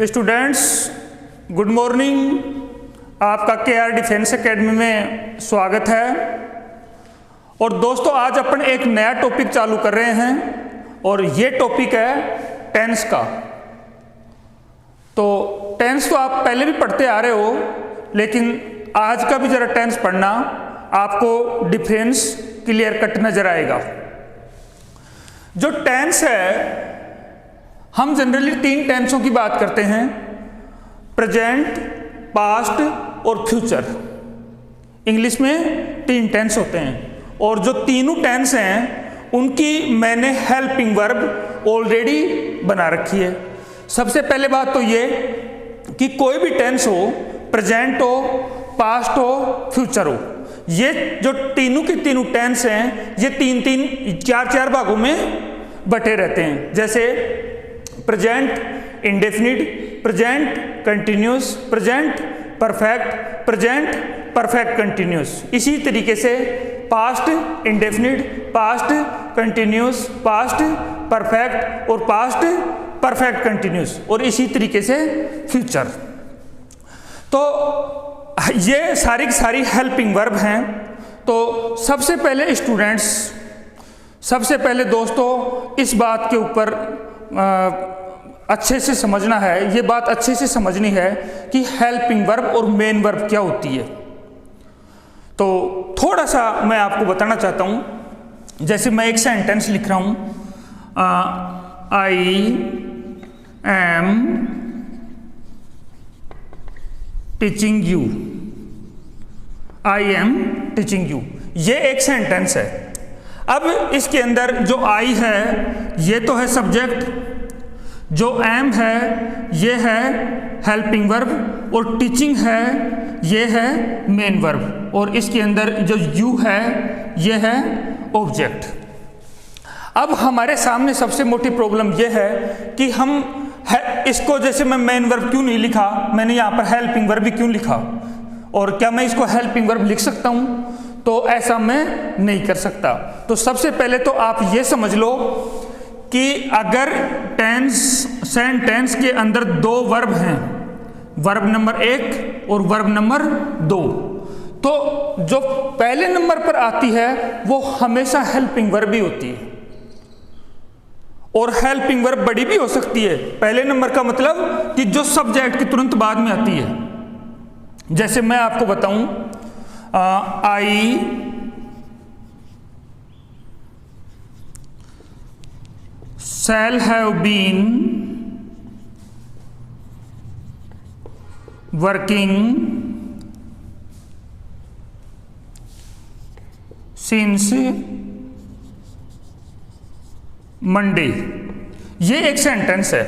Students, good morning. आपका K R defence academy में स्वागत है। और दोस्तों, आज अपन एक नया टॉपिक चालू कर रहे हैं और ये टॉपिक है टेंस का। तो टेंस तो आप पहले भी पढ़ते आ रहे हो, लेकिन आज का भी जरा टेंस पढ़ना, आपको डिफरेंस क्लियर कट नजर आएगा। जो टेंस है, हम जनरली 3 टेंसों की बात करते हैं, प्रेजेंट, पास्ट और फ्यूचर। इंग्लिश में 3 टेंस होते हैं और जो तीनों टेंस हैं उनकी मैंने हेल्पिंग वर्ब ऑलरेडी बना रखी है। सबसे पहले बात तो ये कि कोई भी टेंस हो, प्रेजेंट हो, पास्ट हो, फ्यूचर हो, ये जो तीनों के तीनों टेंस हैं ये 3-4 भागों में बटे रहते हैं। जैसे present indefinite, present continuous, present perfect, present perfect continuous. इसी तरीके से past indefinite, past continuous, past perfect और पास्ट परफेक्ट कंटिन्यूस, और इसी तरीके से फ्यूचर। तो ये सारी की सारी हेल्पिंग वर्ब हैं। तो सबसे पहले स्टूडेंट्स, सबसे पहले दोस्तों, इस बात के ऊपर अच्छे से समझना है, ये बात अच्छे से समझनी है कि हेल्पिंग वर्ब और मेन वर्ब क्या होती है। तो थोड़ा सा मैं आपको बताना चाहता हूं। जैसे मैं एक सेंटेंस लिख रहा हूं, I am teaching you, I am teaching you, ये एक सेंटेंस है। अब इसके अंदर जो आई है ये तो है सब्जेक्ट, जो एम है ये है हेल्पिंग वर्ब, और टीचिंग है ये है मेन वर्ब, और इसके अंदर जो यू है ये है ऑब्जेक्ट। अब हमारे सामने सबसे मोटी प्रॉब्लम ये है कि हम इसको, जैसे मैं मेन वर्ब क्यों नहीं लिखा, मैंने यहाँ पर हेल्पिंग वर्ब भी क्यों लिखा, और क्या मैं इसको हेल्पिंग वर्ब लिख सकता हूँ? तो ऐसा मैं नहीं कर सकता। तो सबसे पहले तो आप ये समझ लो कि अगर सेंटेंस के अंदर 2 वर्ब हैं, वर्ब नंबर 1 और वर्ब नंबर 2, तो जो पहले नंबर पर आती है वो हमेशा हेल्पिंग वर्ब ही होती है, और हेल्पिंग वर्ब बड़ी भी हो सकती है। पहले नंबर का मतलब कि जो सब्जेक्ट के तुरंत बाद में आती है। जैसे मैं आपको बताऊं, आई shall have been working since Monday। ये एक सेंटेंस है,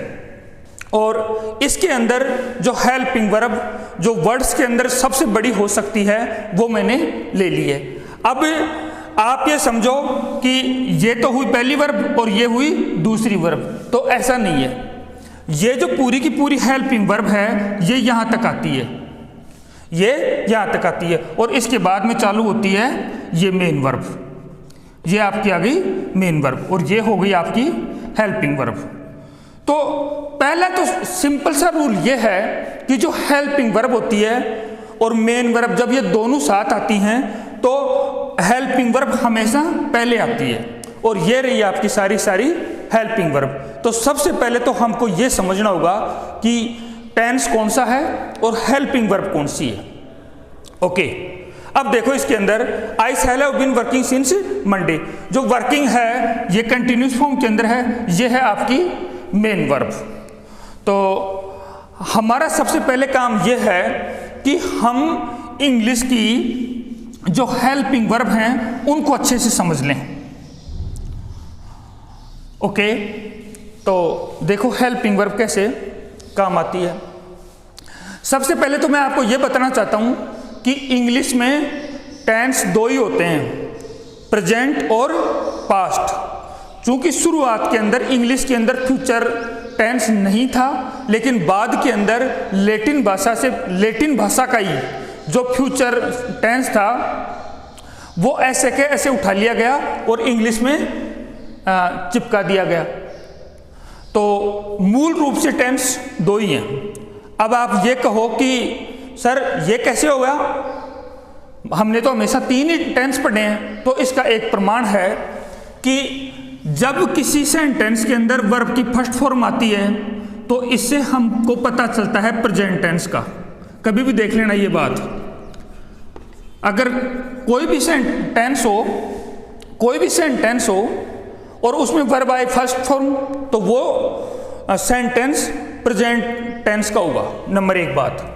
और इसके अंदर जो हेल्पिंग वर्ब, जो वर्ड्स के अंदर सबसे बड़ी हो सकती है, वो मैंने ले ली है। अब आप ये समझो कि ये तो हुई पहली वर्ब और ये हुई दूसरी वर्ब, तो ऐसा नहीं है। ये जो पूरी की पूरी हेल्पिंग वर्ब है ये यहाँ तक आती है, ये यहाँ तक आती है, और इसके बाद में चालू होती है ये मेन वर्ब। ये आपकी आ गई मेन वर्ब और ये हो गई आपकी हेल्पिंग वर्ब। तो पहला तो सिंपल सा रूल ये है कि जो हेल्पिंग वर्ब होती है और मेन वर्ब, जब ये दोनों साथ आती हैं तो हेल्पिंग वर्ब हमेशा पहले आती है, और ये रही आपकी सारी हेल्पिंग वर्ब। तो सबसे पहले तो हमको ये समझना होगा कि टेंस कौन सा है और हेल्पिंग वर्ब कौन सी है। ओके, अब देखो इसके अंदर I shall have been working since Monday, जो वर्किंग है ये कंटिन्यूस फॉर्म के अंदर है, ये है आपकी मेन वर्ब। तो हमारा सबसे पहले काम ये है कि हम इंग्लिश की जो हेल्पिंग वर्ब हैं उनको अच्छे से समझ लें। ओके, तो देखो हेल्पिंग वर्ब कैसे काम आती है। सबसे पहले तो मैं आपको यह बताना चाहता हूं कि इंग्लिश में टेंस 2 ही होते हैं, प्रेजेंट और पास्ट। चूंकि शुरुआत के अंदर इंग्लिश के अंदर फ्यूचर टेंस नहीं था, लेकिन बाद के अंदर लैटिन भाषा का ही जो फ्यूचर टेंस था वो ऐसे के ऐसे उठा लिया गया और इंग्लिश में चिपका दिया गया। तो मूल रूप से टेंस दो ही हैं। अब आप ये कहो कि सर ये कैसे हो गया, हमने तो हमेशा तीन ही टेंस पढ़े हैं। तो इसका एक प्रमाण है कि जब किसी सेंटेंस के अंदर वर्ब की फर्स्ट फॉर्म आती है तो इससे हमको पता चलता है प्रेजेंट टेंस का। कभी भी देख लेना ये बात, अगर कोई भी सेंटेंस हो और उसमें वर्ब आए फर्स्ट फॉर्म तो वो सेंटेंस प्रेजेंट टेंस का होगा। नंबर एक बात,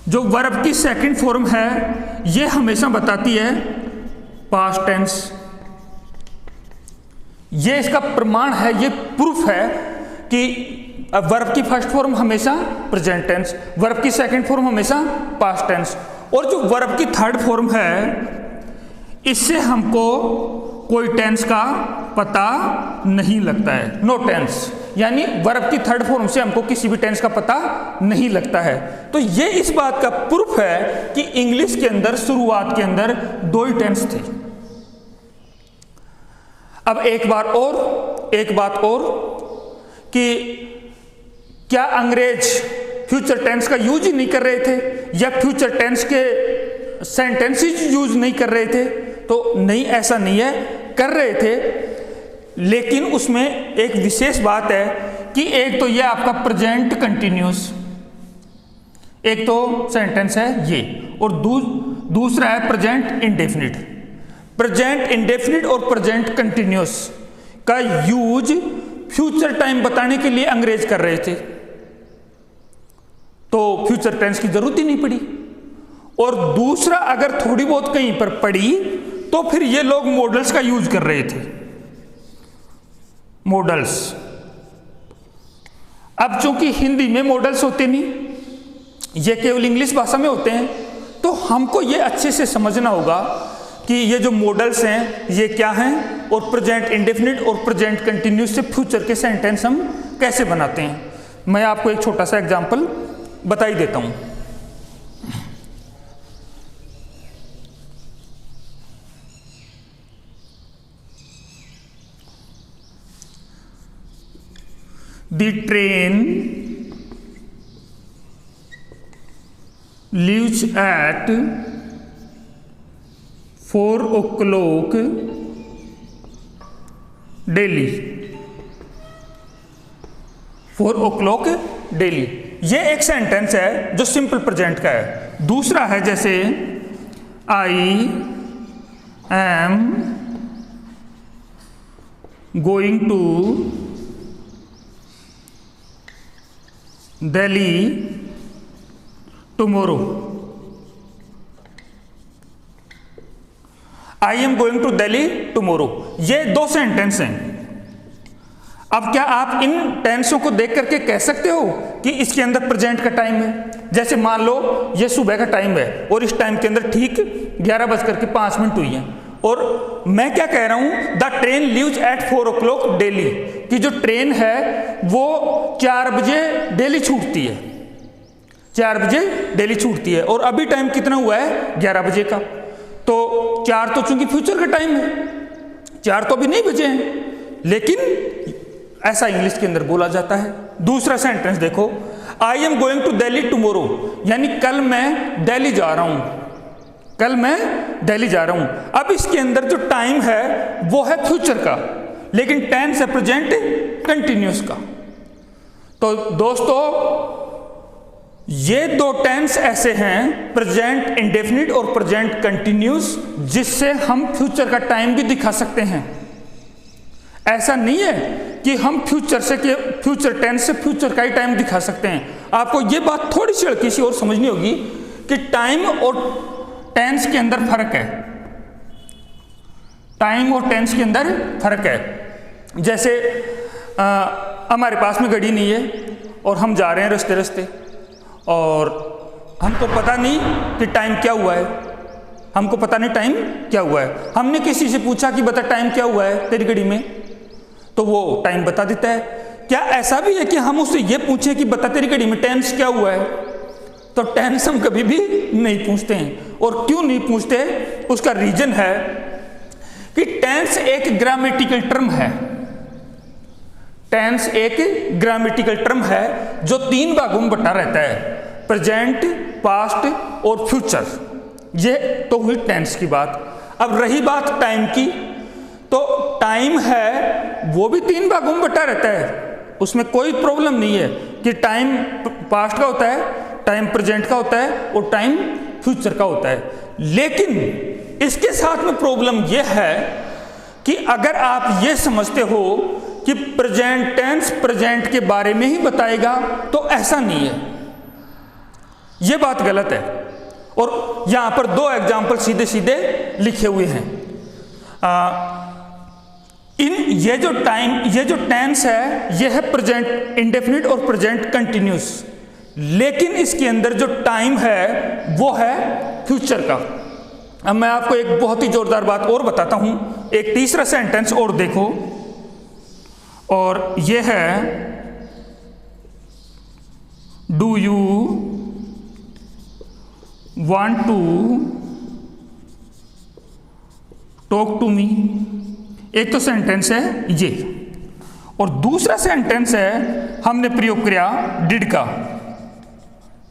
जो वर्ब की सेकंड फॉर्म है ये हमेशा बताती है पास्ट टेंस। ये इसका प्रमाण है, ये प्रूफ है कि वर्ब की फर्स्ट फॉर्म हमेशा प्रेजेंट टेंस, वर्ब की सेकंड फॉर्म हमेशा पास्ट टेंस। और जो वर्ब की थर्ड फॉर्म है इससे हमको कोई टेंस का पता नहीं लगता है, नो टेंस। यानी वर्ब की थर्ड फॉर्म से हमको किसी भी टेंस का पता नहीं लगता है। तो ये इस बात का प्रूफ है कि इंग्लिश के अंदर शुरुआत के अंदर दो ही टेंस थे। अब एक बात और कि क्या अंग्रेज फ्यूचर टेंस का यूज ही नहीं कर रहे थे या फ्यूचर टेंस के सेंटेंसेस यूज नहीं कर रहे थे? तो नहीं, ऐसा नहीं है, कर रहे थे। लेकिन उसमें एक विशेष बात है कि एक तो ये आपका प्रेजेंट कंटिन्यूस, एक तो सेंटेंस है ये, और दूसरा है प्रेजेंट इंडेफिनिट। प्रेजेंट इंडेफिनिट और प्रेजेंट कंटिन्यूस का यूज फ्यूचर टाइम बताने के लिए अंग्रेज कर रहे थे, तो फ्यूचर टेंस की जरूरत ही नहीं पड़ी। और दूसरा, अगर थोड़ी बहुत कहीं पर पड़ी तो फिर ये लोग मॉडल्स का यूज कर रहे थे, मॉडल्स। अब चूंकि हिंदी में मॉडल्स होते नहीं, ये केवल इंग्लिश भाषा में होते हैं, तो हमको ये अच्छे से समझना होगा कि ये जो मॉडल्स हैं ये क्या हैं और प्रेजेंट इंडेफिनिट और प्रेजेंट कंटिन्यूस से फ्यूचर के सेंटेंस हम कैसे बनाते हैं। मैं आपको एक छोटा सा एग्जांपल बता ही देता हूं। The train leaves at 4 o'clock daily। 4 o'clock daily, ये एक सेंटेंस है जो सिंपल प्रेजेंट का है। दूसरा है जैसे I am going to Delhi tomorrow. I am going to Delhi tomorrow, ये दो सेंटेंस हैं। अब क्या आप इन टेंसों को देख करके कह सकते हो कि इसके अंदर प्रेजेंट का टाइम है? जैसे मान लो ये सुबह का टाइम है और इस टाइम के अंदर ठीक 11:05 हुई है, और मैं क्या कह रहा हूं, the train leaves eight 4 o'clock daily, कि जो ट्रेन है वो 4 बजे डेली छूटती है, 4 बजे डेली छूटती है, और अभी टाइम कितना हुआ है? 11 बजे का। तो 4 तो चूंकि फ्यूचर का टाइम है, 4 तो अभी नहीं बजे हैं, लेकिन ऐसा इंग्लिश के अंदर बोला जाता है। दूसरा सेंटेंस देखो, I am going to Delhi tomorrow, यानी कल मैं दिल्ली जा रहा हूं, कल मैं दिल्ली जा रहा हूं। अब इसके अंदर जो टाइम है वो है फ्यूचर का, लेकिन टेंस है प्रेजेंट कंटिन्यूस का। तो दोस्तों ये दो टेंस ऐसे हैं, प्रेजेंट इंडेफिनिट और प्रेजेंट कंटिन्यूस, जिससे हम फ्यूचर का टाइम भी दिखा सकते हैं। ऐसा नहीं है कि हम फ्यूचर टेंस से फ्यूचर का ही टाइम दिखा सकते हैं। आपको ये बात थोड़ी सी हल्की सी और समझनी होगी कि टाइम और टेंस के अंदर फर्क है, टाइम और टेंस के अंदर फर्क है। जैसे हमारे पास में गाड़ी नहीं है और हम जा रहे हैं रास्ते रास्ते, और हमको पता नहीं कि टाइम क्या हुआ है, हमको पता नहीं टाइम क्या हुआ है। हमने किसी से पूछा कि बता टाइम क्या हुआ है तेरी गाड़ी में, तो वो टाइम बता देता है। क्या ऐसा भी है कि हम उससे ये पूछे कि बता तेरी गाड़ी में टेंस क्या हुआ है? तो टेंस हम कभी भी नहीं पूछते हैं। और क्यों नहीं पूछते? उसका रीजन है कि टेंस एक ग्रामेटिकल टर्म है। टेंस एक ग्रामेटिकल टर्म है जो 3 भागों में बटा रहता है, प्रेजेंट, पास्ट और फ्यूचर। ये तो हुई टेंस की बात। अब रही बात टाइम की, तो टाइम है वो भी 3 भागों में बटा रहता है, उसमें कोई प्रॉब्लम नहीं है कि टाइम पास्ट का होता है, टाइम प्रेजेंट का होता है और टाइम फ्यूचर का होता है। लेकिन इसके साथ में प्रॉब्लम यह है कि अगर आप ये समझते हो कि प्रेजेंट टेंस प्रेजेंट के बारे में ही बताएगा, तो ऐसा नहीं है, ये बात गलत है। और यहां पर 2 एग्जाम्पल सीधे सीधे लिखे हुए हैं। ये जो टेंस है ये है प्रेजेंट इंडेफिनिट और प्रेजेंट कंटिन्यूस, लेकिन इसके अंदर जो टाइम है वो है फ्यूचर का। अब मैं आपको एक बहुत ही जोरदार बात और बताता हूं, एक तीसरा सेंटेंस और देखो, और ये है do you want to talk to me. एक तो सेंटेंस है ये, और दूसरा सेंटेंस है हमने प्रयोग किया डिड का,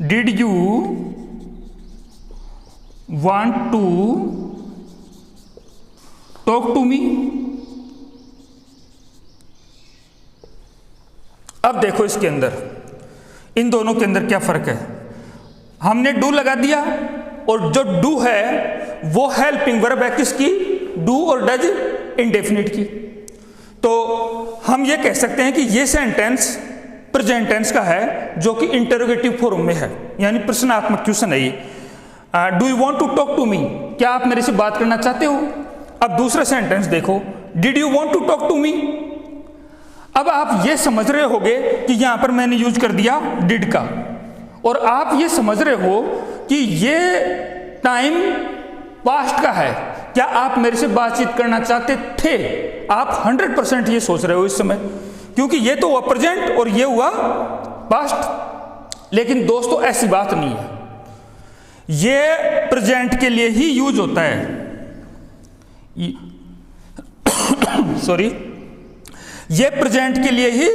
did you want to talk to me. अब देखो इसके अंदर, इन दोनों के अंदर क्या फर्क है। हमने डू लगा दिया, और जो डू है वो हेल्पिंग वर्ब है किसकी, डू और डज इंडेफिनिट की। तो हम ये कह सकते हैं कि ये सेंटेंस प्रेजेंट टेंस का है जो कि इंटरोगेटिव फॉर्म में है, यानी प्रश्नात्मक क्वेश्चन है ये। Do you want to talk to me, क्या आप मेरे से बात करना चाहते हो। अब दूसरा सेंटेंस देखो, did you want to talk to me. अब आप ये समझ रहे होगे कि यहां पर मैंने यूज कर दिया डिड का, और आप ये समझ रहे हो कि ये टाइम पास्ट का है, क्या आप मेरे से बातचीत करना चाहते थे। आप 100% ये सोच रहे हो इस समय, क्योंकि ये तो हुआ प्रेजेंट और ये हुआ पास्ट। लेकिन दोस्तों ऐसी बात नहीं है, ये प्रेजेंट के लिए ही यूज होता है। सॉरी, ये प्रेजेंट के लिए ही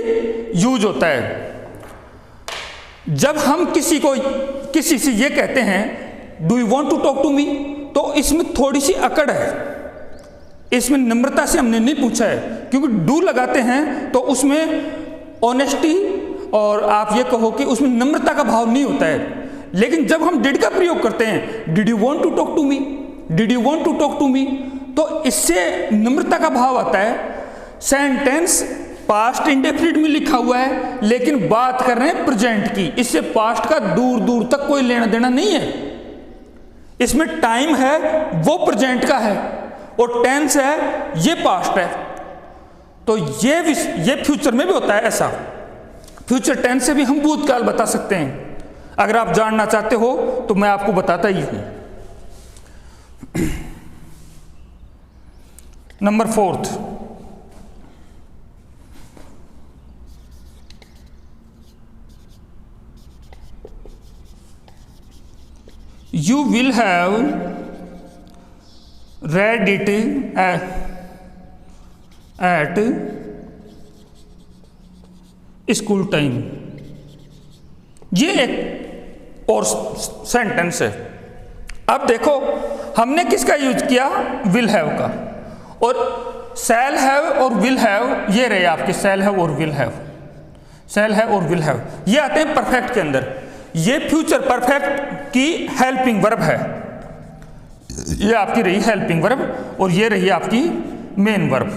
यूज होता है। जब हम किसी से ये कहते हैं do you want to talk to me, तो इसमें थोड़ी सी अकड़ है, इसमें नम्रता से हमने नहीं पूछा है, क्योंकि डू लगाते हैं तो उसमें ऑनेस्टी और आप ये कहो कि उसमें नम्रता का भाव नहीं होता है। लेकिन जब हम डिड का प्रयोग करते हैं, did you want to talk to me, did you want to talk to me, तो इससे नम्रता का भाव आता है। सेंटेंस पास्ट इंडेफिनिट में लिखा हुआ है, लेकिन बात कर रहे हैं प्रेजेंट की, इससे पास्ट का दूर दूर तक कोई लेना देना नहीं है। इसमें टाइम है वो प्रेजेंट का है, और टेंस है ये पास्ट है। तो ये फ्यूचर में भी होता है ऐसा। फ्यूचर टेंस से भी हम भूतकाल बता सकते हैं। अगर आप जानना चाहते हो तो मैं आपको बताता ही हूं। Number 4, you will have read it at school time। ये एक और सेंटेंस है। अब देखो हमने किसका यूज किया, विल हैव का, और शैल हैव और विल हैव ये रहे आपके, शैल हैव और विल हैव, शैल हैव और विल हैव ये आते हैं परफेक्ट के अंदर। ये फ्यूचर परफेक्ट की हेल्पिंग वर्ब है, ये आपकी रही हेल्पिंग वर्ब, और ये रही आपकी मेन वर्ब।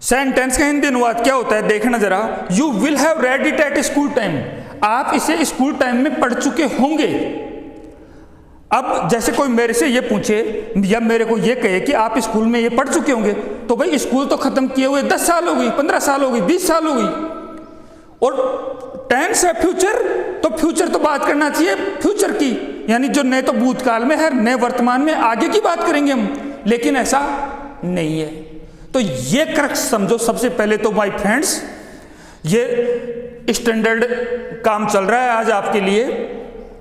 सेंटेंस का हिंदी अनुवाद क्या होता है देखना जरा, you will have read it at school time, आप इसे स्कूल टाइम में पढ़ चुके होंगे। अब जैसे कोई मेरे से ये पूछे या मेरे को ये कहे कि आप स्कूल में ये पढ़ चुके होंगे, तो भाई स्कूल तो खत्म किए हुए 10 साल हो गई, 15 साल हो गई, 20 साल हो गई। और टेंस है फ्यूचर, तो फ्यूचर तो बात करना चाहिए फ्यूचर की, यानी जो नए तो भूतकाल में है, नए वर्तमान में, आगे की बात करेंगे हम, लेकिन ऐसा नहीं है। तो ये क्रक्स समझो सबसे पहले तो माय फ्रेंड्स, ये स्टैंडर्ड काम चल रहा है आज आपके लिए,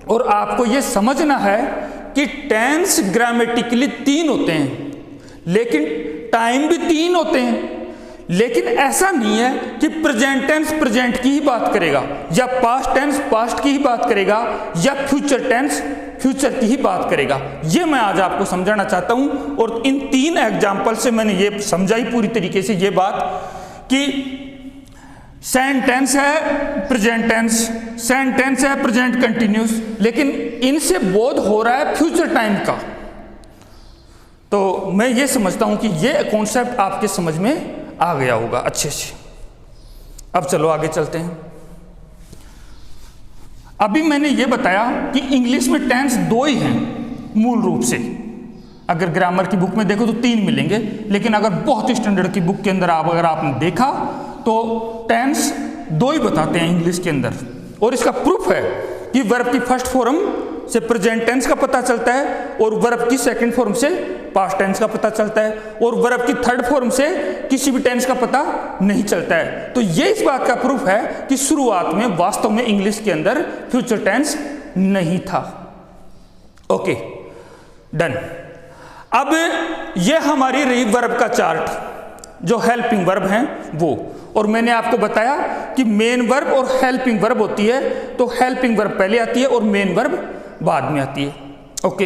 और आपको ये समझना है कि टेंस ग्रामेटिकली 3 होते हैं, लेकिन टाइम भी 3 होते हैं, लेकिन ऐसा नहीं है कि प्रेजेंट टेंस प्रेजेंट की ही बात करेगा, या पास्ट टेंस पास्ट की ही बात करेगा, या फ्यूचर टेंस फ्यूचर की ही बात करेगा। ये मैं आज आपको समझाना चाहता हूं, और इन 3 एग्जाम्पल से मैंने ये समझाई पूरी तरीके से ये बात कि सेंटेंस है प्रेजेंट टेंस, सेंटेंस है प्रेजेंट कंटिन्यूस, लेकिन इनसे बोध हो रहा है फ्यूचर टाइम का। तो मैं ये समझता हूं कि ये कॉन्सेप्ट आपके समझ में आ गया होगा अच्छे से। अब चलो आगे चलते हैं। अभी मैंने ये बताया कि इंग्लिश में टेंस 2 ही हैं मूल रूप से। अगर ग्रामर की बुक में देखो तो 3 मिलेंगे, लेकिन अगर बहुत स्टैंडर्ड की बुक के अंदर अगर आपने देखा तो टेंस 2 ही बताते हैं इंग्लिश के अंदर। और इसका प्रूफ है कि वर्ब की फर्स्ट फॉर्म से प्रेजेंट टेंस का पता चलता है, और वर्ब की सेकंड फॉर्म से पास्ट टेंस का पता चलता है, और वर्ब की थर्ड फॉर्म से किसी भी टेंस का पता नहीं चलता है। तो ये इस बात का प्रूफ है कि शुरुआत में वास्तव में इंग्लिश के अंदर फ्यूचर टेंस नहीं था। Okay done. अब ये हमारी रही वर्ब का चार्ट, जो हेल्पिंग वर्ब हैं वो, और मैंने आपको बताया कि मेन वर्ब और हेल्पिंग वर्ब होती है। तो हेल्पिंग वर्ब पहले आती है और मेन वर्ब बाद में आती है। ओके,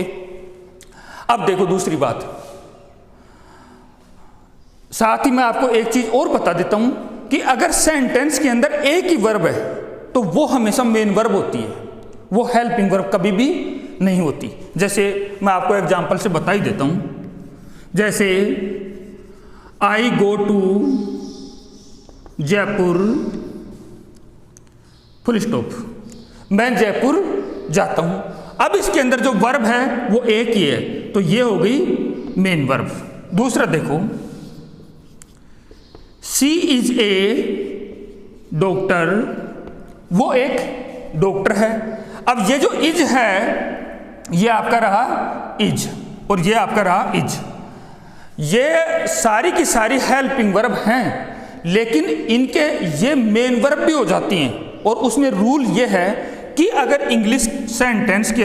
अब देखो दूसरी बात, साथ ही मैं आपको एक चीज और बता देता हूं कि अगर सेंटेंस के अंदर एक ही वर्ब है तो वो हमेशा मेन वर्ब होती है, वो हेल्पिंग वर्ब कभी भी नहीं होती। जैसे मैं आपको एग्जांपल से बता ही देता हूं, जैसे I go to Jaipur full stop, मैं जयपुर जाता हूं। अब इसके अंदर जो वर्ब है वो एक ही है, तो ये हो गई मेन वर्ब। दूसरा देखो, शी इज ए डॉक्टर, वो एक डॉक्टर है। अब ये जो इज है ये आपका रहा इज, और ये आपका रहा इज। ये सारी की सारी हेल्पिंग वर्ब हैं, लेकिन इनके ये मेन वर्ब भी हो जाती हैं। और उसमें रूल ये है कि अगर इंग्लिश सेंटेंस के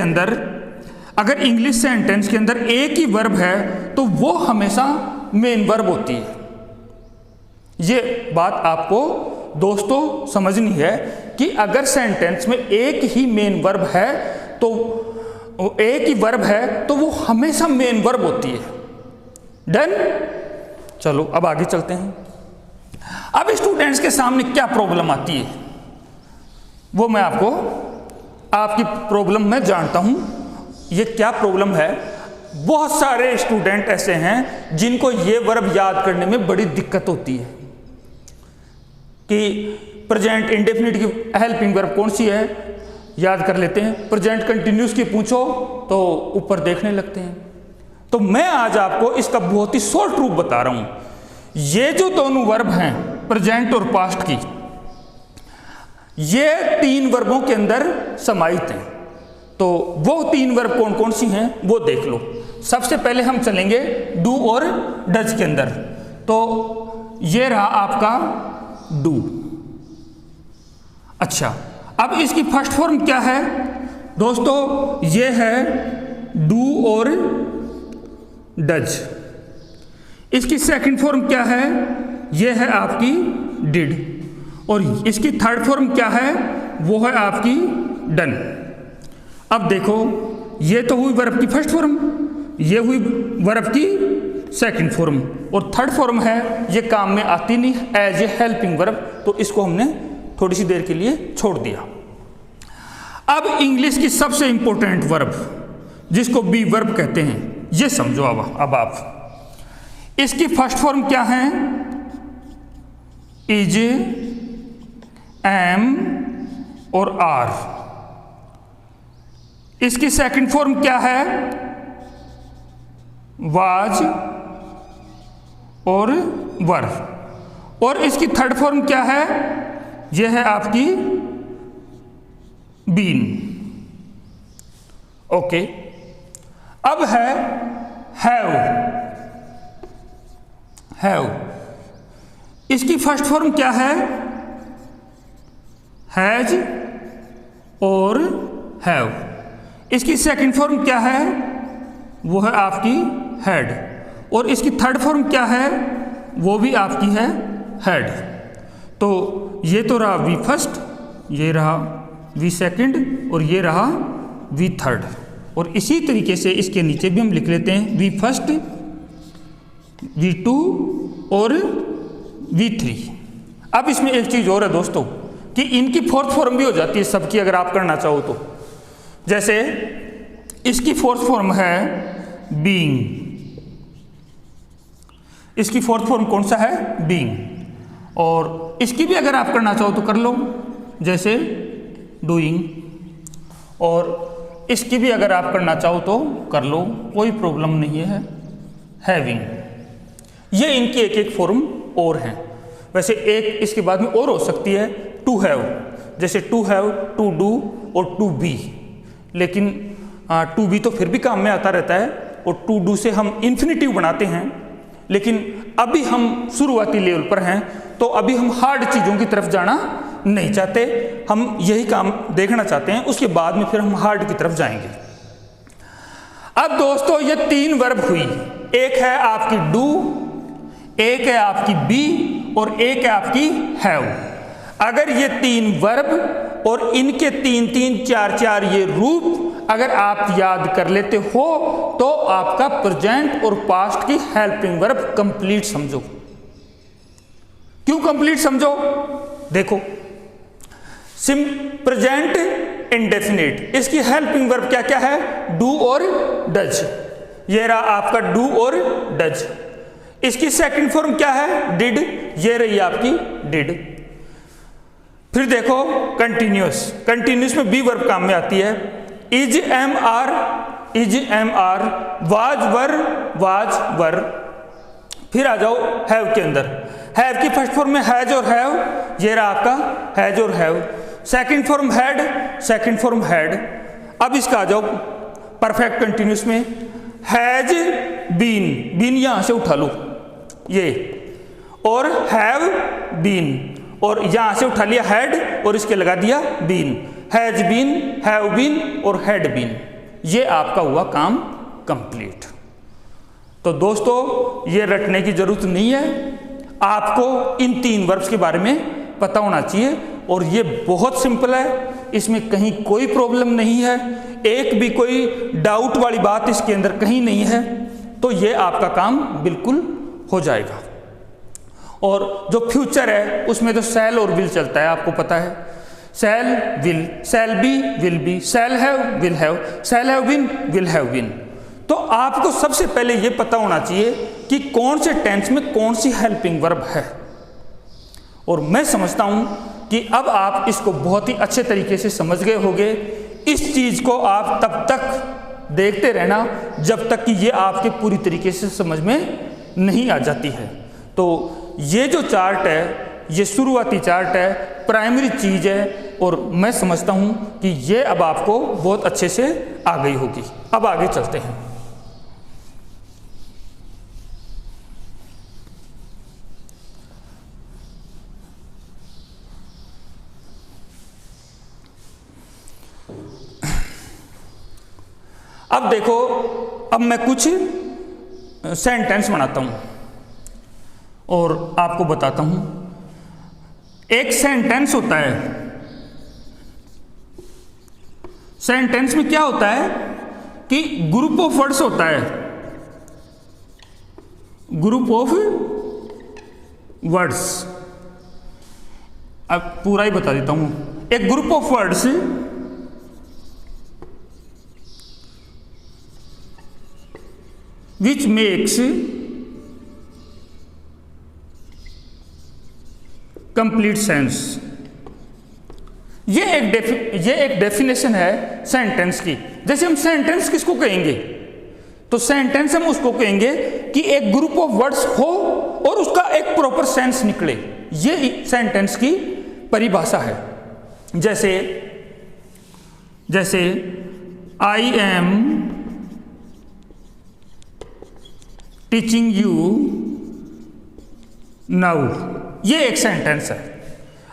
अंदर एक ही वर्ब है तो वो हमेशा मेन वर्ब होती है। ये बात आपको दोस्तों समझनी है कि अगर सेंटेंस में एक ही मेन वर्ब है तो एक ही वर्ब है तो वो हमेशा मेन वर्ब होती है। डन। चलो अब आगे चलते हैं। अब स्टूडेंट्स के सामने क्या प्रॉब्लम आती है वो मैं आपकी प्रॉब्लम में जानता हूं। ये क्या प्रॉब्लम है, बहुत सारे स्टूडेंट ऐसे हैं जिनको ये वर्ब याद करने में बड़ी दिक्कत होती है कि प्रेजेंट इंडेफिनिट की हेल्पिंग वर्ब कौन सी है, याद कर लेते हैं। प्रेजेंट कंटिन्यूस की पूछो तो ऊपर देखने लगते हैं। तो मैं आज आपको इसका बहुत ही शॉर्ट रूप बता रहा हूं। ये जो दोनों वर्ब हैं प्रेजेंट और पास्ट की, ये 3 वर्बों के अंदर समाहित हैं। तो वो 3 वर्ब कौन कौन सी हैं वो देख लो। सबसे पहले हम चलेंगे डू और डज के अंदर। तो ये रहा आपका डू। अच्छा, अब इसकी फर्स्ट फॉर्म क्या है दोस्तों, ये है डू और डज। इसकी सेकंड फॉर्म क्या है, ये है आपकी डिड, और इसकी थर्ड फॉर्म क्या है, वो है आपकी डन। अब देखो, ये तो हुई वर्ब की फर्स्ट फॉर्म, ये हुई वर्ब की सेकंड फॉर्म, और थर्ड फॉर्म है ये काम में आती नहीं एज ए हेल्पिंग वर्ब, तो इसको हमने थोड़ी सी देर के लिए छोड़ दिया। अब इंग्लिश की सबसे इंपॉर्टेंट वर्ब जिसको बी वर्ब कहते हैं, ये समझो। अब आप इसकी फर्स्ट फॉर्म क्या है, इज, एम और आर। इसकी सेकंड फॉर्म क्या है, वाज और वर। और इसकी थर्ड फॉर्म क्या है, यह है आपकी बीन। ओके, अब है हैव। इसकी फर्स्ट फॉर्म क्या है, हैज और हैव। इसकी सेकंड फॉर्म क्या है, वो है आपकी हैड। और इसकी थर्ड फॉर्म क्या है, वो भी आपकी है हैड। तो ये तो रहा वी फर्स्ट, ये रहा वी सेकंड और ये रहा वी थर्ड। और इसी तरीके से इसके नीचे भी हम लिख लेते हैं वी फर्स्ट, वी टू और वी थ्री। अब इसमें एक चीज़ और है दोस्तों कि इनकी फोर्थ फॉर्म भी हो जाती है सबकी, अगर आप करना चाहो तो। जैसे इसकी फोर्थ फॉर्म है बीइंग, इसकी फोर्थ फॉर्म कौन सा है? बीइंग। और इसकी भी अगर आप करना चाहो तो कर लो, जैसे डूइंग। और इसकी भी अगर आप करना चाहो तो कर लो, कोई प्रॉब्लम नहीं है, हैविंग। ये इनकी एक एक फॉर्म और हैं। वैसे एक इसके बाद में और हो सकती है टू हैव, जैसे टू हैव, टू डू और टू बी। लेकिन टू बी तो फिर भी काम में आता रहता है और टू डू से हम इन्फिनिटिव बनाते हैं। लेकिन अभी हम शुरुआती लेवल पर हैं तो अभी हम हार्ड चीज़ों की तरफ जाना नहीं चाहते, हम यही काम देखना चाहते हैं, उसके बाद में फिर हम हार्ड की तरफ जाएंगे। अब दोस्तों ये तीन वर्ब हुई, एक है आपकी डू, एक है आपकी बी और एक है आपकी हैव। अगर ये तीन वर्ब और इनके तीन तीन चार चार ये रूप अगर आप याद कर लेते हो तो आपका प्रेजेंट और पास्ट की हेल्पिंग वर्ब कंप्लीट समझो। क्यों कंप्लीट समझो? देखो, प्रेजेंट इंडेफिनिट, इसकी हेल्पिंग वर्ब क्या क्या है? डू और डज। ये रहा आपका डू और डज। इसकी सेकंड फॉर्म क्या है? डिड। ये रही आपकी डिड। फिर देखो कंटिन्यूअस, कंटिन्यूअस में बी वर्ब काम में आती है। Is am are, is am are, was were, was were. फिर आ जाओ हैव के अंदर। हैव की फर्स्ट फॉर्म में हैज और हैव, ये रहा आपका हैज और have. Second form had, second form had. अब इसका आ जाओ परफेक्ट कंटिन्यूअस में, हैज बीन, बीन यहां से उठा लो ये, और हैव बीन, और यहां से उठा लिया हैड और इसके लगा दिया been, has been, have been और हैड बीन। ये आपका हुआ काम कंप्लीट। तो दोस्तों ये रटने की जरूरत नहीं है, आपको इन तीन वर्ब्स के बारे में पता होना चाहिए और ये बहुत सिंपल है, इसमें कहीं कोई प्रॉब्लम नहीं है, एक भी कोई डाउट वाली बात इसके अंदर कहीं नहीं है। तो ये आपका काम बिल्कुल हो जाएगा। और जो फ्यूचर है उसमें तो शैल और विल चलता है, आपको पता है। Shall will, shall be will be, shall have will have, shall have been will have been. तो आपको सबसे पहले ये पता होना चाहिए कि कौन से टेंस में कौन सी हेल्पिंग वर्ब है। और मैं समझता हूं कि अब आप इसको बहुत ही अच्छे तरीके से समझ गए होंगे। इस चीज को आप तब तक देखते रहना जब तक कि ये आपके पूरी तरीके से समझ में नहीं आ जाती है। तो ये जो चार्ट है, ये शुरुआती चार्ट है, प्राइमरी चीज है, और मैं समझता हूं कि ये अब आपको बहुत अच्छे से आ गई होगी। अब आगे चलते हैं। अब देखो, अब मैं कुछ सेंटेंस बनाता हूं और आपको बताता हूं। एक सेंटेंस होता है, सेंटेंस में क्या होता है कि ग्रुप ऑफ वर्ड्स होता है, ग्रुप ऑफ वर्ड्स। अब पूरा ही बता देता हूं। एक group of words which makes complete sense। ये एक डेफिनेशन है सेंटेंस की। जैसे हम सेंटेंस किसको कहेंगे? तो सेंटेंस हम उसको कहेंगे कि एक ग्रुप ऑफ वर्ड्स हो और उसका एक प्रॉपर सेंस निकले। ये सेंटेंस की परिभाषा है। जैसे I am teaching you now, ये एक सेंटेंस है।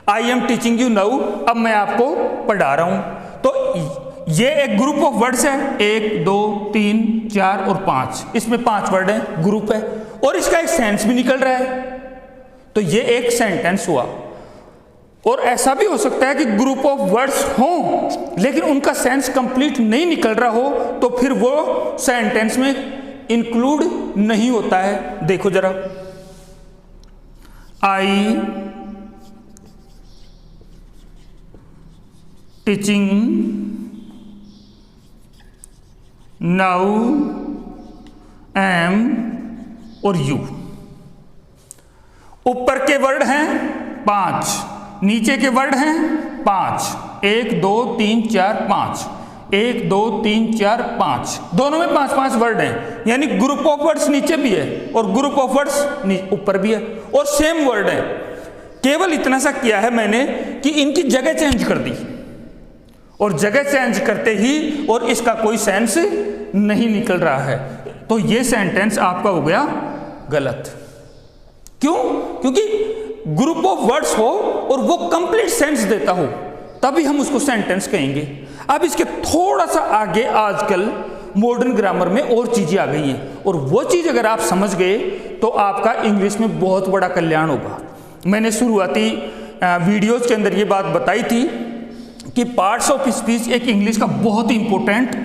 I am teaching you now, अब मैं आपको पढ़ा रहा हूं। तो ये एक ग्रुप ऑफ वर्ड्स है, 1 2 3 4 और 5, इसमें 5 वर्ड है, ग्रुप है, और इसका एक सेंस भी निकल रहा है। तो ये एक सेंटेंस हुआ। और ऐसा भी हो सकता है कि ग्रुप ऑफ वर्ड्स हों लेकिन उनका सेंस कंप्लीट नहीं निकल रहा हो, तो फिर वो सेंटेंस में इंक्लूड नहीं होता है। देखो जरा, आई टीचिंग नाउ एम और यू। ऊपर के वर्ड हैं 5, नीचे के वर्ड हैं 5, 1 2 3 4 5, 1 2 3 4 5, दोनों में 5-5 वर्ड हैं, यानी ग्रुप ऑफ वर्ड्स नीचे भी है और ग्रुप ऑफ वर्ड्स ऊपर भी है और सेम वर्ड है। केवल इतना सा किया है मैंने कि इनकी जगह चेंज कर दी, और जगह चेंज करते ही और इसका कोई सेंस नहीं निकल रहा है, तो ये सेंटेंस आपका हो गया गलत। क्यों? क्योंकि ग्रुप ऑफ वर्ड्स हो और वो कंप्लीट सेंस देता हो, तभी हम उसको सेंटेंस कहेंगे। अब इसके थोड़ा सा आगे आजकल मॉडर्न ग्रामर में और चीजें आ गई हैं, और वो चीज अगर आप समझ गए तो आपका इंग्लिश में बहुत बड़ा कल्याण होगा। मैंने शुरुआती वीडियोज के अंदर ये बात बताई थी कि पार्ट्स ऑफ स्पीच एक इंग्लिश का बहुत ही इंपॉर्टेंट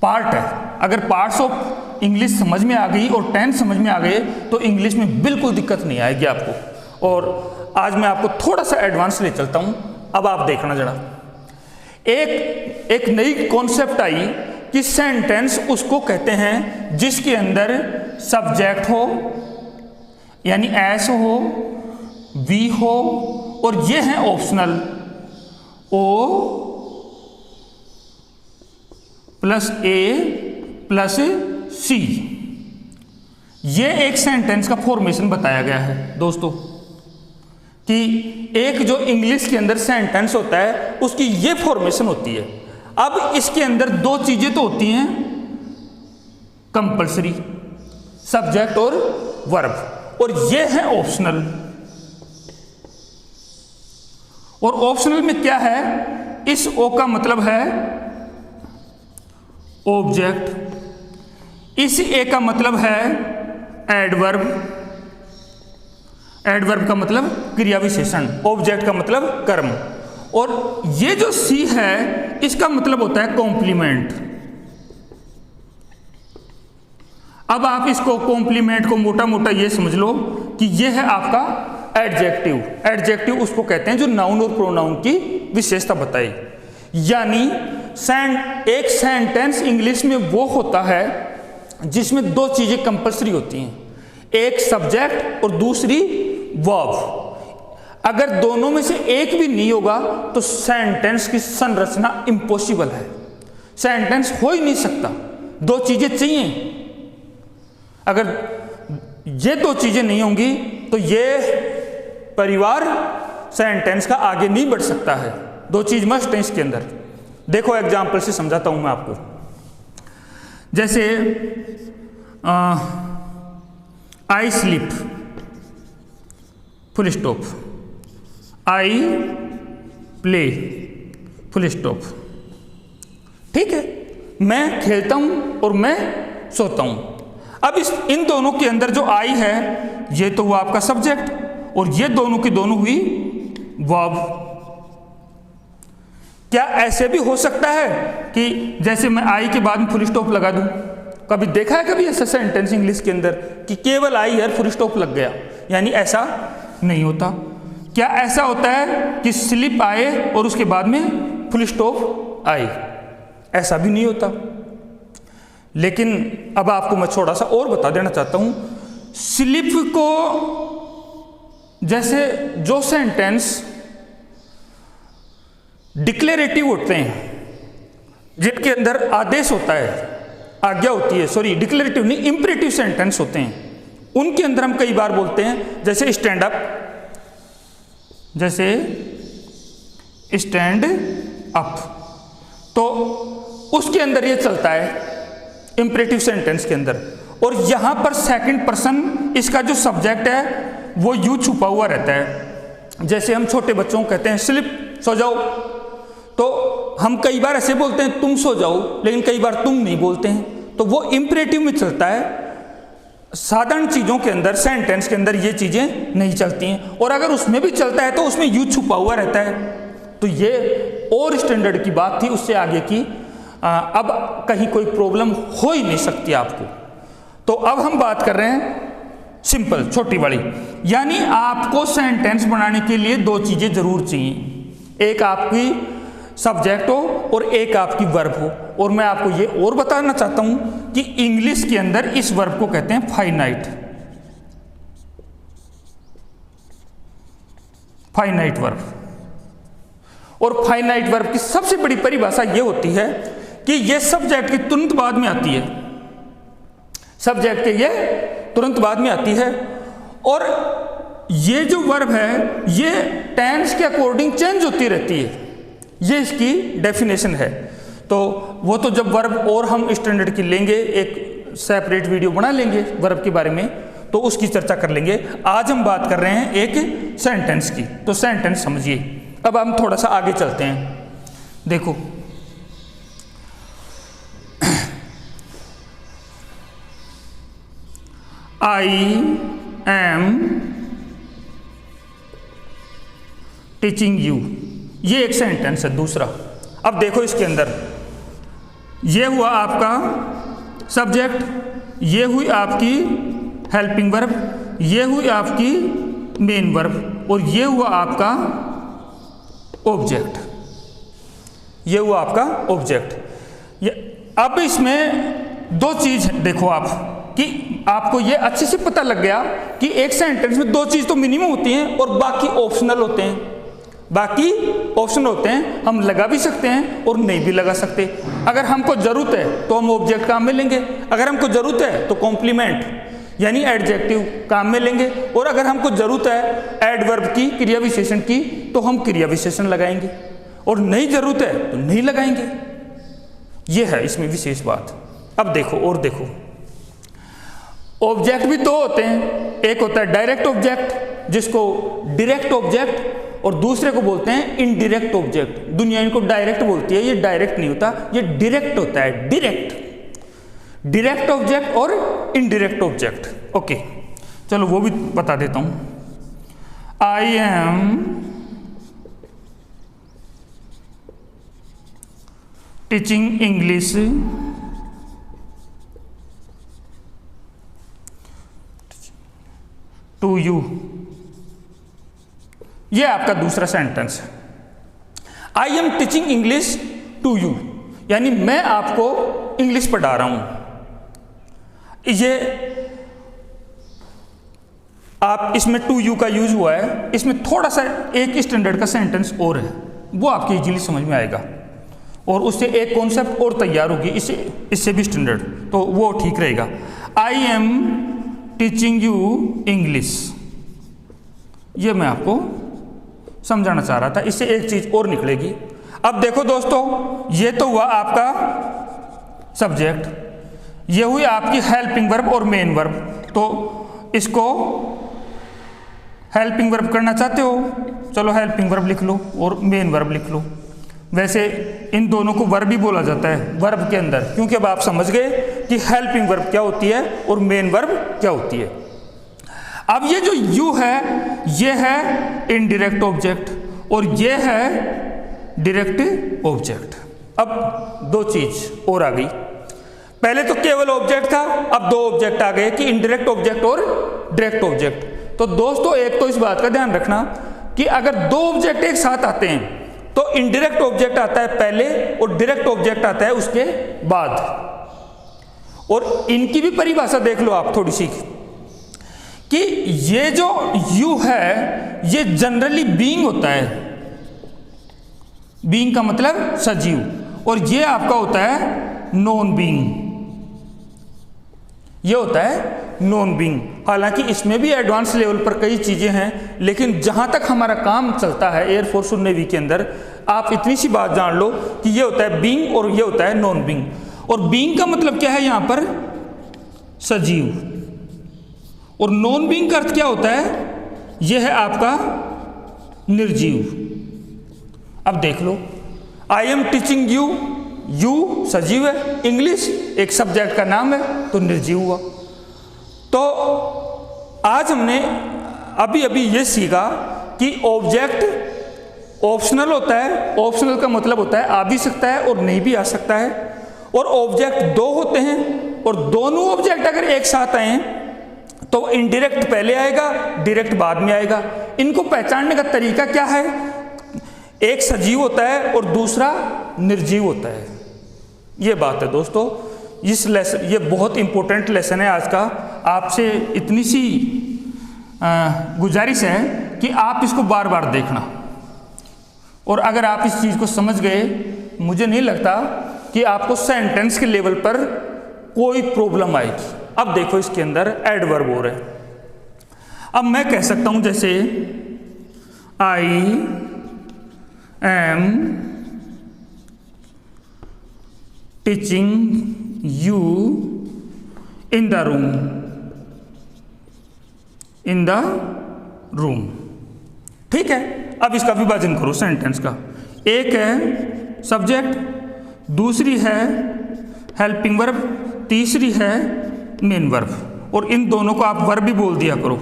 पार्ट है। अगर पार्ट्स ऑफ इंग्लिश समझ में आ गई और टेंस समझ में आ गए तो इंग्लिश में बिल्कुल दिक्कत नहीं आएगी आपको। और आज मैं आपको थोड़ा सा एडवांस ले चलता हूं। अब आप देखना जरा, एक नई कॉन्सेप्ट आई कि सेंटेंस उसको कहते हैं जिसके अंदर सब्जेक्ट हो, यानी एस हो, वी हो, और ये है ऑप्शनल ओ प्लस ए प्लस सी। ये एक सेंटेंस का फॉर्मेशन बताया गया है दोस्तों, कि एक जो इंग्लिश के अंदर सेंटेंस होता है उसकी ये फॉर्मेशन होती है। अब इसके अंदर दो चीजें तो होती हैं कंपल्सरी, सब्जेक्ट और वर्ब, और ये है ऑप्शनल। और ऑप्शनल में क्या है, इस ओ का मतलब है ऑब्जेक्ट, इस ए का मतलब है एडवर्ब, एडवर्ब का मतलब क्रिया विशेषण, ऑब्जेक्ट का मतलब कर्म, और ये जो सी है इसका मतलब होता है कॉम्प्लीमेंट। अब आप इसको कॉम्प्लीमेंट को मोटा मोटा ये समझ लो कि ये है आपका एडजेक्टिव। एडजेक्टिव उसको कहते हैं जो नाउन और प्रोनाउन की विशेषता बताए। यानी एक सेंटेंस इंग्लिश में वो होता है जिसमें दो चीजें कंपल्सरी होती हैं, एक सब्जेक्ट और दूसरी वर्ब। अगर दोनों में से एक भी नहीं होगा तो सेंटेंस की संरचना इम्पॉसिबल है, सेंटेंस हो ही नहीं सकता। दो चीजें चाहिए, अगर ये दो चीजें नहीं होंगी तो ये परिवार सेंटेंस का आगे नहीं बढ़ सकता है। दो चीज मस्ट है इसके अंदर। देखो एग्जाम्पल से समझाता हूं मैं आपको। जैसे I sleep full stop, I play full stop. ठीक है, मैं खेलता हूं और मैं सोता हूं। अब इन दोनों के अंदर जो आई है ये तो हुआ आपका सब्जेक्ट, और ये दोनों की दोनों हुई वर्ब। क्या ऐसे भी हो सकता है कि जैसे मैं आई के बाद में फुल स्टॉप लगा दूं? कभी देखा है कभी ऐसा सेंटेंस इंग्लिश के अंदर कि केवल आई है फुल स्टॉप लग गया? यानी ऐसा नहीं होता। क्या ऐसा होता है कि स्लिप आए और उसके बाद में फुल स्टॉप आए? ऐसा भी नहीं होता। लेकिन अब आपको मैं थोड़ा सा और बता देना चाहता हूं। स्लिप को जैसे जो सेंटेंस डिक्लेरेटिव होते हैं, जिनके अंदर आदेश होता है, आज्ञा होती है, सॉरी डिक्लेरेटिव नहीं, इंपरेटिव सेंटेंस होते हैं, उनके अंदर हम कई बार बोलते हैं जैसे स्टैंड अप, जैसे स्टैंड अप, तो उसके अंदर ये चलता है इंपरेटिव सेंटेंस के अंदर। और यहां पर सेकंड पर्सन इसका जो सब्जेक्ट है वो यू छुपा हुआ रहता है। जैसे हम छोटे बच्चों को कहते हैं स्लिप, सो जाओ, तो हम कई बार ऐसे बोलते हैं तुम सो जाओ, लेकिन कई बार तुम नहीं बोलते हैं, तो वो इंपरेटिव में चलता है। साधारण चीज़ों के अंदर, सेंटेंस के अंदर ये चीज़ें नहीं चलती हैं, और अगर उसमें भी चलता है तो उसमें यू छुपा हुआ रहता है। तो ये और स्टैंडर्ड की बात थी, उससे आगे की अब कहीं कोई प्रॉब्लम हो ही नहीं सकती आपको। तो अब हम बात कर रहे हैं सिंपल, छोटी वाली, यानी आपको सेंटेंस बनाने के लिए दो चीज़ें जरूर चाहिए, एक आपकी सब्जेक्ट हो और एक आपकी वर्ब हो। और मैं आपको ये और बताना चाहता हूं कि इंग्लिश के अंदर इस वर्ब को कहते हैं फाइनाइट, फाइनाइट वर्ब। और फाइनाइट वर्ब की सबसे बड़ी परिभाषा ये होती है कि ये सब्जेक्ट के तुरंत बाद में आती है, सब्जेक्ट के ये तुरंत बाद में आती है, और ये जो वर्ब है ये टेंस के अकॉर्डिंग चेंज होती रहती है, ये इसकी डेफिनेशन है। तो वो तो जब वर्ब और हम स्टैंडर्ड की लेंगे, एक सेपरेट वीडियो बना लेंगे वर्ब के बारे में, तो उसकी चर्चा कर लेंगे। आज हम बात कर रहे हैं एक सेंटेंस की, तो सेंटेंस समझिए। अब हम थोड़ा सा आगे चलते हैं। देखो आई एम टीचिंग यू, ये एक सेंटेंस है दूसरा। अब देखो इसके अंदर ये हुआ आपका सब्जेक्ट, ये हुई आपकी हेल्पिंग वर्ब, ये हुई आपकी मेन वर्ब, और ये हुआ आपका ऑब्जेक्ट, ये हुआ आपका ऑब्जेक्ट। अब इसमें दो चीज देखो आप, कि आपको ये अच्छे से पता लग गया कि एक सेंटेंस में दो चीज तो मिनिमम होती हैं और बाकी ऑप्शनल होते हैं, बाकी ऑप्शन होते हैं, हम लगा भी सकते हैं और नहीं भी लगा सकते। अगर हमको जरूरत है तो हम ऑब्जेक्ट काम में लेंगे, अगर हमको जरूरत है तो कॉम्प्लीमेंट यानी एडजेक्टिव काम में लेंगे, और अगर हमको जरूरत है एडवर्ब की, क्रिया विशेषण की, तो हम क्रिया विशेषण लगाएंगे, और नहीं जरूरत है तो नहीं लगाएंगे। यह है इसमें विशेष बात। अब देखो और देखो, ऑब्जेक्ट भी दो होते हैं, एक होता है डायरेक्ट ऑब्जेक्ट जिसको डायरेक्ट ऑब्जेक्ट, और दूसरे को बोलते हैं इनडायरेक्ट ऑब्जेक्ट। दुनिया इनको डायरेक्ट बोलती है, ये डायरेक्ट नहीं होता, ये डायरेक्ट होता है, डायरेक्ट। डायरेक्ट ऑब्जेक्ट और इनडायरेक्ट ऑब्जेक्ट। ओके, चलो वो भी बता देता हूं। I am teaching English to you, ये आपका दूसरा सेंटेंस है। I am teaching English to you, यानी मैं आपको इंग्लिश पढ़ा रहा हूं। ये आप इसमें टू यू का यूज हुआ है, इसमें थोड़ा सा एक स्टैंडर्ड का सेंटेंस और है, वो आपकी इजीली समझ में आएगा, और उससे एक कॉन्सेप्ट और तैयार होगी, इससे भी स्टैंडर्ड, तो वो ठीक रहेगा। आई एम टीचिंग यू इंग्लिश, ये मैं आपको समझाना चाह रहा था, इससे एक चीज और निकलेगी। अब देखो दोस्तों, ये तो हुआ आपका सब्जेक्ट, ये हुई आपकी हेल्पिंग वर्ब और मेन वर्ब। तो इसको हेल्पिंग वर्ब करना चाहते हो, चलो हेल्पिंग वर्ब लिख लो और मेन वर्ब लिख लो। वैसे इन दोनों को वर्ब भी बोला जाता है वर्ब के अंदर, क्योंकि अब आप समझ गए कि हेल्पिंग वर्ब क्या होती है और मेन वर्ब क्या होती है। अब ये जो यू है ये है इनडायरेक्ट ऑब्जेक्ट और ये है डायरेक्ट ऑब्जेक्ट। अब दो चीज और आ गई, पहले तो केवल ऑब्जेक्ट था, अब दो ऑब्जेक्ट आ गए कि इनडायरेक्ट ऑब्जेक्ट और डायरेक्ट ऑब्जेक्ट। तो दोस्तों एक तो इस बात का ध्यान रखना कि अगर दो ऑब्जेक्ट एक साथ आते हैं तो इनडायरेक्ट ऑब्जेक्ट आता है पहले और डायरेक्ट ऑब्जेक्ट आता है उसके बाद। और इनकी भी परिभाषा देख लो आप थोड़ी सी, कि ये जो यू है ये जनरली बीइंग होता है, बीइंग का मतलब सजीव, और ये आपका होता है नॉन बीइंग, ये होता है नॉन बीइंग। हालांकि इसमें भी एडवांस लेवल पर कई चीजें हैं, लेकिन जहां तक हमारा काम चलता है एयरफोर्स और नेवी के अंदर, आप इतनी सी बात जान लो कि ये होता है बीइंग और ये होता है नॉन बीइंग। और बीइंग का मतलब क्या है यहां पर, सजीव, और नॉन बीइंग का अर्थ क्या होता है, यह है आपका निर्जीव। अब देख लो, I am teaching you, you सजीव है, इंग्लिश एक सब्जेक्ट का नाम है तो निर्जीव हुआ। तो आज हमने अभी अभी ये सीखा कि ऑब्जेक्ट ऑप्शनल होता है। ऑप्शनल का मतलब होता है आ भी सकता है और नहीं भी आ सकता है। और ऑब्जेक्ट दो होते हैं और दोनों ऑब्जेक्ट अगर एक साथ आए तो इनडायरेक्ट पहले आएगा, डायरेक्ट बाद में आएगा। इनको पहचानने का तरीका क्या है? एक सजीव होता है और दूसरा निर्जीव होता है। ये बात है दोस्तों। इस लेसन, ये बहुत इंपॉर्टेंट लेसन है आज का। आपसे इतनी सी गुजारिश है कि आप इसको बार बार देखना, और अगर आप इस चीज़ को समझ गए, मुझे नहीं लगता कि आपको सेंटेंस के लेवल पर कोई प्रॉब्लम आएगी। अब देखो इसके अंदर एडवर्ब हो रहा है। अब मैं कह सकता हूं जैसे I am teaching you in the room, in the room. ठीक है, अब इसका विभाजन करो सेंटेंस का। एक है सब्जेक्ट, दूसरी है हेल्पिंग वर्ब, तीसरी है मेन वर्ब। और इन दोनों को आप वर्ब भी बोल दिया करो,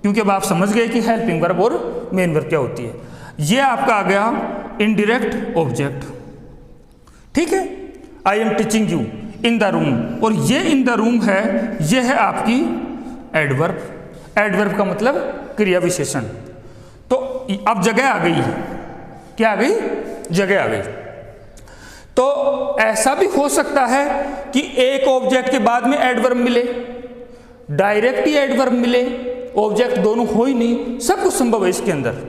क्योंकि अब आप समझ गए कि हेल्पिंग वर्ब और मेन वर्ब क्या होती है। ये आपका आ गया इनडायरेक्ट ऑब्जेक्ट। ठीक है, I am teaching you in the room, और ये इन द रूम है, ये है आपकी एडवर्ब। एडवर्ब का मतलब क्रिया विशेषण। तो अब जगह आ गई, क्या आ गई? जगह आ गई। तो ऐसा भी हो सकता है कि एक ऑब्जेक्ट के बाद में एडवर्ब मिले, डायरेक्ट ही एडवर्ब मिले, ऑब्जेक्ट दोनों हो ही नहीं, सब कुछ संभव है इसके अंदर।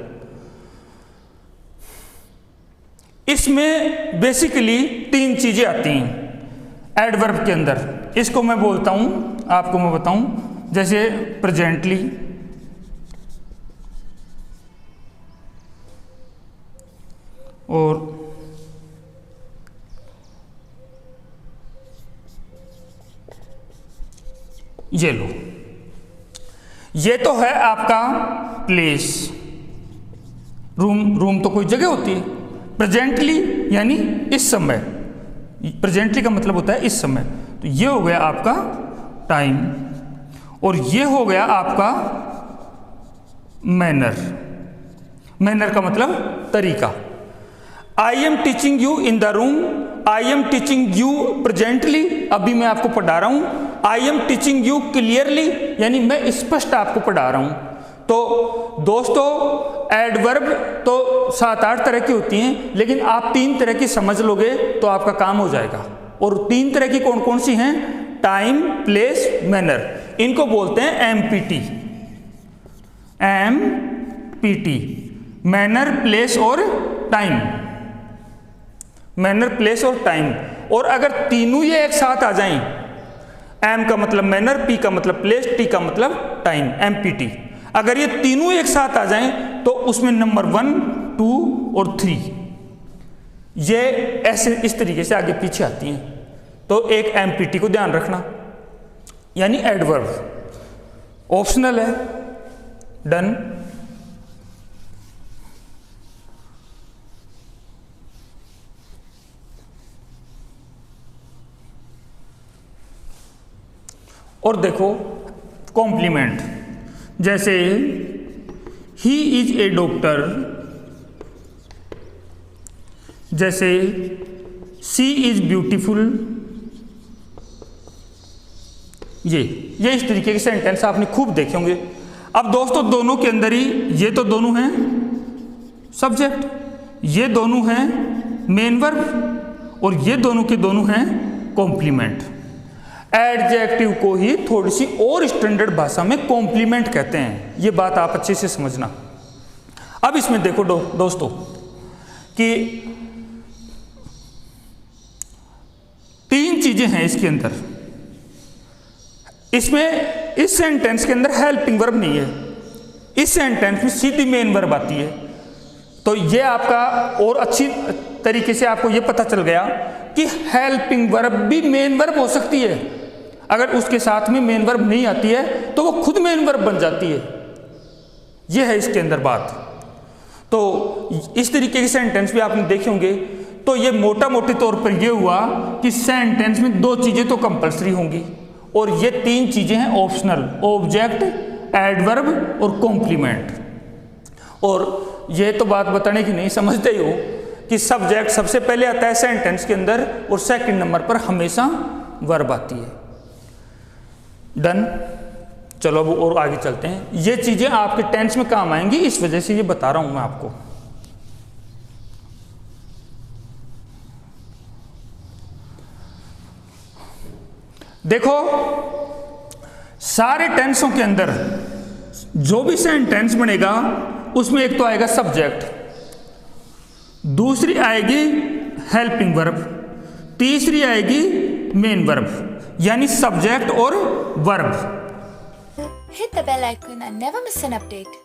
इसमें बेसिकली तीन चीजें आती हैं एडवर्ब के अंदर। इसको मैं बोलता हूं, आपको मैं बताऊं, जैसे प्रेजेंटली, और ये लो, ये तो है आपका प्लेस। रूम, रूम तो कोई जगह होती है। प्रेजेंटली यानी इस समय, प्रेजेंटली का मतलब होता है इस समय। तो ये हो गया आपका टाइम, और ये हो गया आपका मैनर। मैनर का मतलब तरीका। आई am teaching you in the room, I am teaching you presently, अभी मैं आपको पढ़ा रहा हूं। I am teaching you clearly, यानी मैं स्पष्ट आपको पढ़ा रहा हूं। तो दोस्तों एडवर्ब तो 7-8 तरह की होती हैं, लेकिन आप 3 तरह की समझ लोगे तो आपका काम हो जाएगा। और 3 तरह की कौन कौन सी हैं? Time, place, manner. इनको बोलते हैं एमपीटी। एमपीटी, मैनर, प्लेस और टाइम। मैनर, प्लेस और टाइम। और अगर तीनों ये एक साथ आ जाएं, एम का मतलब मैनर, पी का मतलब प्लेस, टी का मतलब टाइम, एमपीटी, अगर ये तीनों एक साथ आ जाएं तो उसमें नंबर 1, 2 और 3 ये ऐसे इस तरीके से आगे पीछे आती हैं। तो एक एमपीटी को ध्यान रखना, यानी एडवर्ब ऑप्शनल है। डन। और देखो कॉम्प्लीमेंट, जैसे ही इज ए डॉक्टर, जैसे सी इज ब्यूटीफुल। ये इस तरीके के सेंटेंस आपने खूब देखे होंगे। अब दोस्तों दोनों के अंदर ही, ये तो दोनों हैं सब्जेक्ट, ये दोनों हैं मेन वर्ब, और ये दोनों के दोनों हैं कॉम्प्लीमेंट। एडजेक्टिव को ही थोड़ी सी और स्टैंडर्ड भाषा में कॉम्प्लीमेंट कहते हैं। ये बात आप अच्छे से समझना। अब इसमें देखो दोस्तों कि 3 चीजें हैं इसके अंदर। इसमें इस सेंटेंस के अंदर हेल्पिंग वर्ब नहीं है, इस सेंटेंस में सीधी मेन वर्ब आती है। तो ये आपका और अच्छी तरीके से आपको ये पता चल गया कि हेल्पिंग वर्ब भी मेन वर्ब हो सकती है। अगर उसके साथ में मेन वर्ब नहीं आती है तो वो खुद मेन वर्ब बन जाती है। ये है इसके अंदर बात। तो इस तरीके के सेंटेंस भी आपने देखे होंगे। तो ये मोटा मोटे तौर पर ये हुआ कि सेंटेंस में 2 चीजें तो कंपलसरी होंगी और ये 3 चीजें हैं ऑप्शनल, ऑब्जेक्ट, एडवर्ब और कॉम्प्लीमेंट। और ये तो बात बताने की नहीं, समझते ही हो कि सब्जेक्ट सबसे पहले आता है सेंटेंस के अंदर और सेकंड नंबर पर हमेशा वर्ब आती है। डन। चलो अब और आगे चलते हैं। ये चीजें आपके टेंस में काम आएंगी, इस वजह से ये बता रहा हूं मैं आपको। देखो, सारे टेंसों के अंदर जो भी सेंटेंस बनेगा उसमें एक तो आएगा सब्जेक्ट, दूसरी आएगी हेल्पिंग वर्ब, तीसरी आएगी मेन वर्ब, यानी सब्जेक्ट और verb. Hit the bell icon and never miss an update.